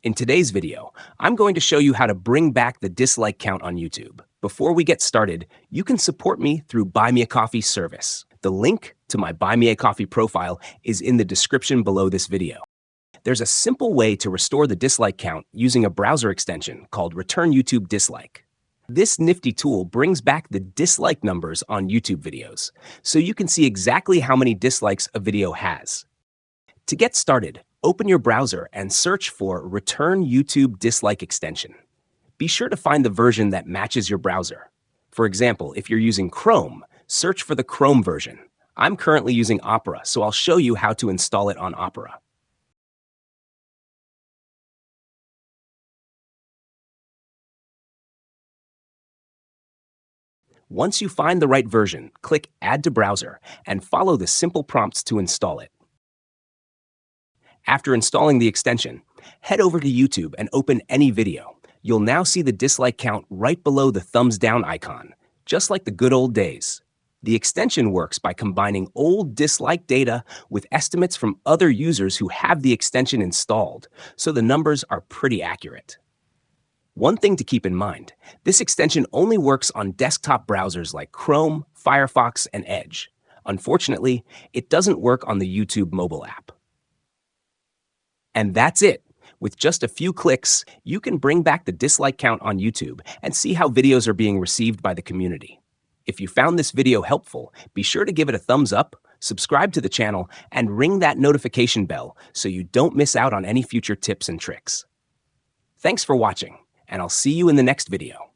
In today's video, I'm going to show you how to bring back the dislike count on YouTube. Before we get started, you can support me through Buy Me a Coffee service. The link to my Buy Me a Coffee profile is in the description below this video. There's a simple way to restore the dislike count using a browser extension called Return YouTube Dislike. This nifty tool brings back the dislike numbers on YouTube videos, so you can see exactly how many dislikes a video has. To get started, open your browser and search for Return YouTube Dislike extension. Be sure to find the version that matches your browser. For example, if you're using Chrome, search for the Chrome version. I'm currently using Opera, so I'll show you how to install it on Opera. Once you find the right version, click Add to Browser and follow the simple prompts to install it. After installing the extension, head over to YouTube and open any video. You'll now see the dislike count right below the thumbs down icon, just like the good old days. The extension works by combining old dislike data with estimates from other users who have the extension installed, so the numbers are pretty accurate. One thing to keep in mind, this extension only works on desktop browsers like Chrome, Firefox, and Edge. Unfortunately, it doesn't work on the YouTube mobile app. And that's it. With just a few clicks, you can bring back the dislike count on YouTube and see how videos are being received by the community. If you found this video helpful, be sure to give it a thumbs up, subscribe to the channel, and ring that notification bell so you don't miss out on any future tips and tricks. Thanks for watching, and I'll see you in the next video.